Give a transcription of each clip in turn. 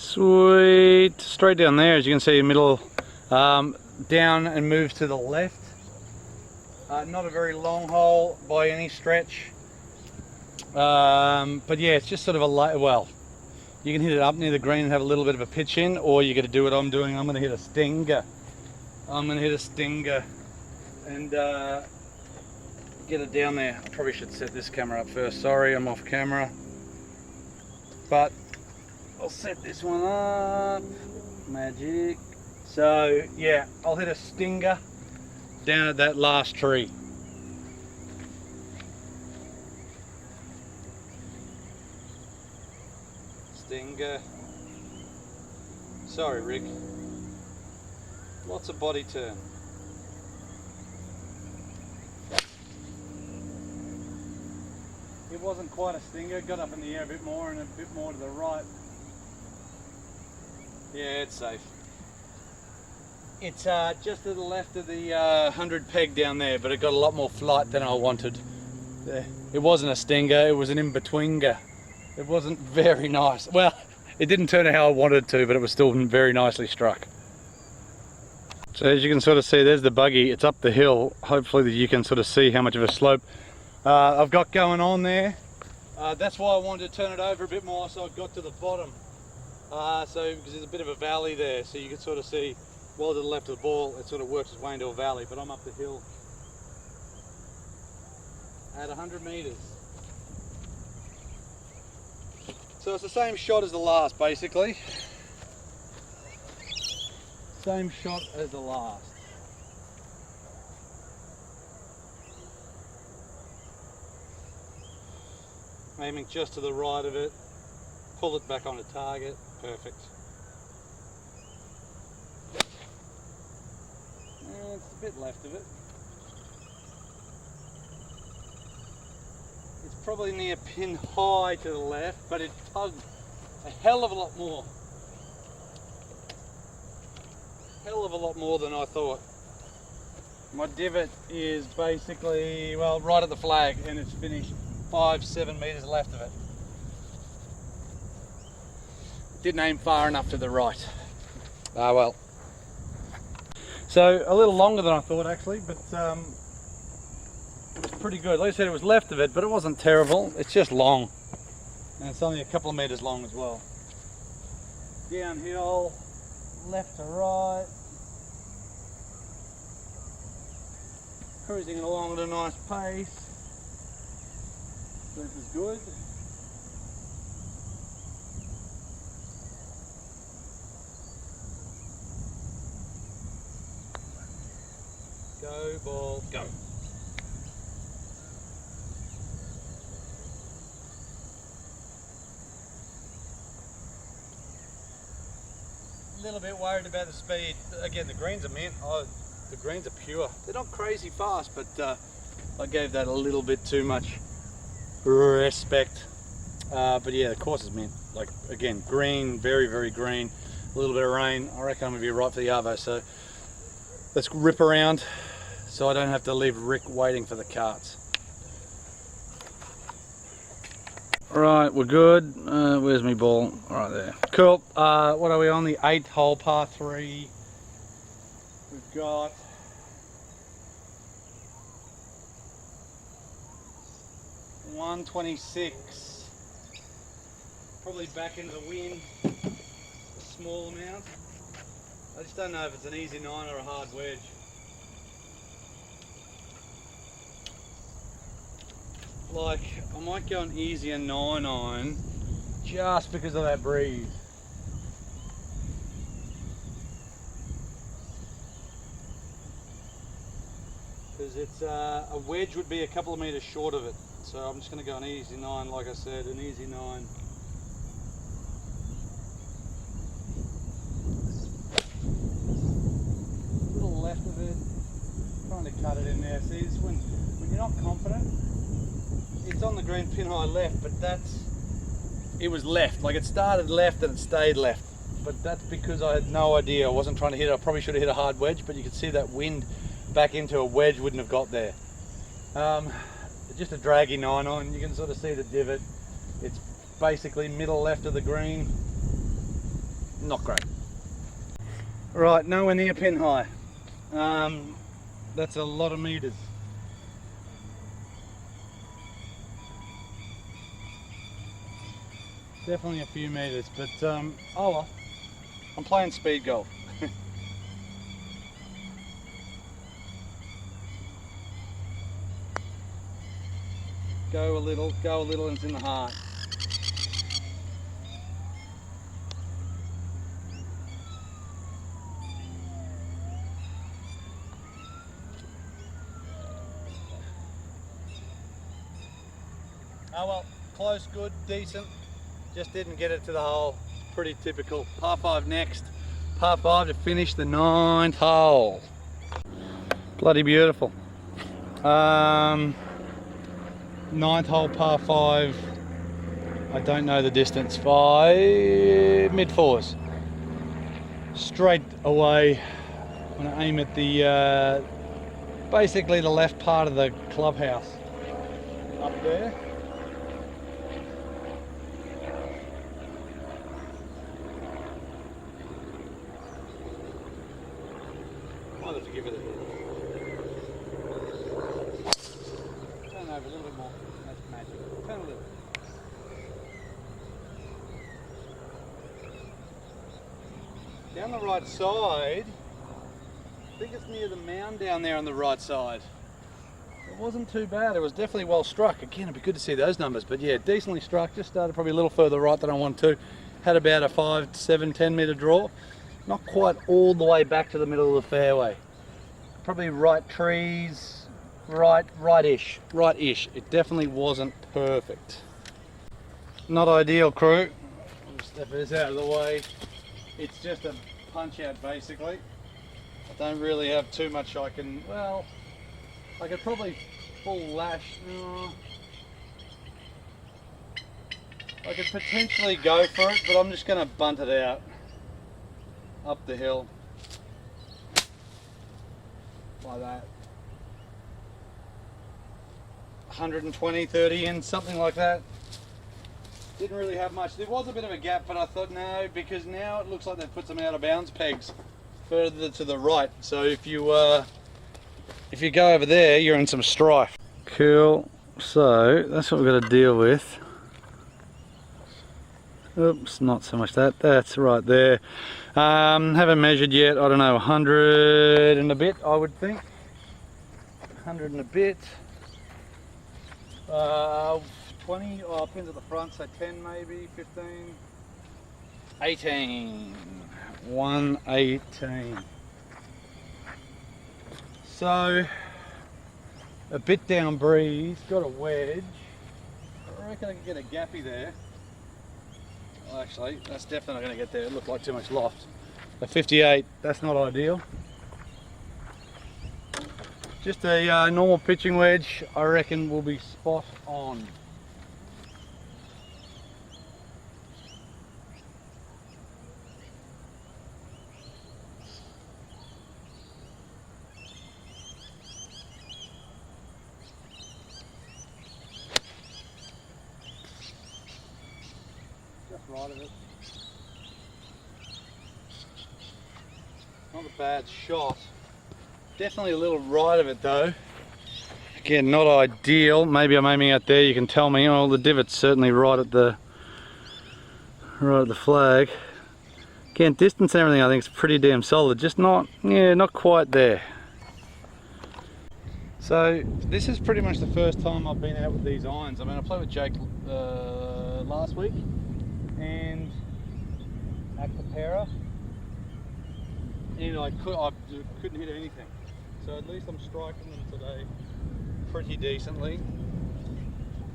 Sweet. Straight down there, as you can see, middle, down and moves to the left. Not a very long hole by any stretch. But yeah, it's just sort of a light, well, you can hit it up near the green and have a little bit of a pitch in, or you got to do what I'm doing. I'm going to hit a stinger. I'm going to hit a stinger and get it down there. I probably should set this camera up first. Sorry, I'm off camera. But I'll set this one up. Magic. So yeah, I'll hit a stinger down at that last tree. Stinger. Sorry, Rick. Lots of body turn. It wasn't quite a stinger, got up in the air a bit more and a bit more to the right. Yeah, it's safe. It's just to the left of the 100 peg down there, but it got a lot more flight than I wanted. It wasn't a stinger, it was an in-betweener. It wasn't very nice. Well, it didn't turn out how I wanted to, but it was still very nicely struck. So as you can sort of see, there's the buggy. It's up the hill. Hopefully you can sort of see how much of a slope I've got going on there. That's why I wanted to turn it over a bit more so it got to the bottom. Because there's a bit of a valley there, so you can sort of see well to the left of the ball, it sort of works its way into a valley, but I'm up the hill at 100 meters. So it's the same shot as the last, basically. Same shot as the last. Aiming just to the right of it, pull it back onto target, perfect. And it's a bit left of it. It's probably near pin high to the left, but it tugged a hell of a lot more. Hell of a lot more than I thought. My divot is basically, well, right at the flag, and it's finished 5-7 meters left of it. Didn't aim far enough to the right. Ah well. So a little longer than I thought actually, but it was pretty good. Like I said, it was left of it, but it wasn't terrible. It's just long, and it's only a couple of meters long as well. Downhill, left to right, cruising along at a nice pace. This is good. Go ball, go. A little bit worried about the speed. Again, the greens are mint. Oh, the greens are pure. They're not crazy fast, but I gave that a little bit too much respect. But yeah, the course is mint. Like again, green, very, very green. A little bit of rain. I reckon I'm gonna be right for the arvo. So let's rip around, so I don't have to leave Rick waiting for the carts. Right, we're good. Where's my ball? Right there. Cool. What are we on? The 8th hole, par 3. We've got .126. Probably back into the wind a small amount. I just don't know if it's an easy 9 or a hard wedge. Like, I might go an easier 9-iron just because of that breeze. Because it's a wedge would be a couple of meters short of it. So I'm just going to go an easy 9, like I said, an easy 9. A little left of it, trying to cut it in there. See, it's when you're not confident, it's on the green pin high left, but it was left. Like it started left and it stayed left. But that's because I had no idea. I wasn't trying to hit it. I probably should have hit a hard wedge, but you could see that wind back into a wedge wouldn't have got there. Just a draggy 9-iron. You can sort of see the divot. It's basically middle left of the green. not great. Right, nowhere near pin high. That's a lot of meters. Definitely a few meters, but oh well. I'm playing speed golf. Go a little, and it's in the heart. Oh well, close, good, decent. Just didn't get it to the hole. Pretty typical. Par 5 next. Par 5 to finish the 9th hole. Bloody beautiful. 9th hole, par 5. I don't know the distance. Mid 4s. Straight away. I'm going to aim at the basically the left part of the clubhouse. Up there. Might have to give it a turn over a little bit more. That's magic. Turn a little. Down the right side, I think it's near the mound down there on the right side. It wasn't too bad. It was definitely well struck. Again, it'd be good to see those numbers, but yeah, decently struck. Just started probably a little further right than I wanted to. Had about a 5, 7, 10 meter draw. Not quite all the way back to the middle of the fairway. Probably right trees, right-ish. It definitely wasn't perfect. Not ideal, crew. I'll step this out of the way. It's just a punch out basically. I don't really have too much I can, well, I could probably full lash. I could potentially go for it, but I'm just going to bunt it out. Up the hill. Like that. 120, 30 in, something like that. Didn't really have much. There was a bit of a gap, but I thought no, because now it looks like they've put some out of bounds pegs further to the right. So if you go over there, you're in some strife. Cool. So that's what we've got to deal with. Oops, not so much that. That's right there. Haven't measured yet. I don't know, 100 and a bit, I would think. 100 and a bit. 20, pins at the front, so 10 maybe, 15. 18. 118. So, a bit down breeze, got a wedge. I reckon I can get a gappy there. Well, actually, that's definitely not going to get there. It looked like too much loft. A 58, that's not ideal. Just a normal pitching wedge, I reckon will be spot on. Just right of it. Not a bad shot. Definitely a little right of it though. Again, not ideal. Maybe I'm aiming out there. You can tell me. Oh, the divot's certainly right at the flag. Again, distance and everything I think is pretty damn solid. Just not, yeah, not quite there. So this is pretty much the first time I've been out with these irons. I mean, I played with Jake last week and at Capera, and I couldn't hit anything. So at least I'm striking them today pretty decently.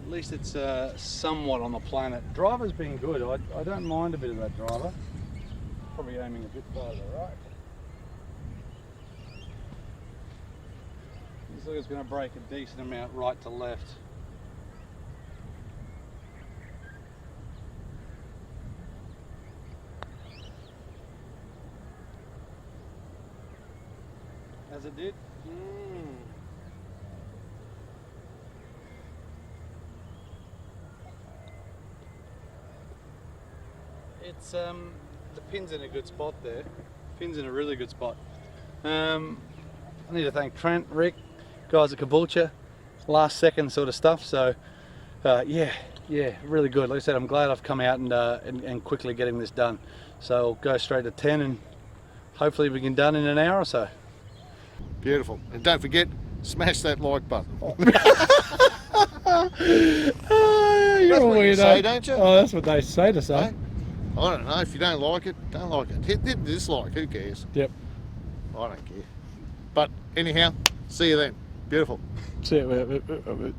At least it's somewhat on the planet. Driver's been good. I don't mind a bit of that driver. Probably aiming a bit farther right. Looks like it's going to break a decent amount right to left. As it did. It's the pin's in a good spot there. Pin's in a really good spot. I need to thank Trent, Rick, guys at CABOOLTURE, last second sort of stuff. So yeah, really good. Like I said, I'm glad I've come out and quickly getting this done. So I'll go straight to 10 and hopefully we can done in an hour or so. Beautiful. And don't forget, smash that like button. You're That's a what you weirdo. say, don't you? Oh, that's what they say to say. Hey? I don't know. If you don't like it, don't like it. Hit dislike. Who cares? Yep. I don't care. But anyhow, see you then. Beautiful. See it.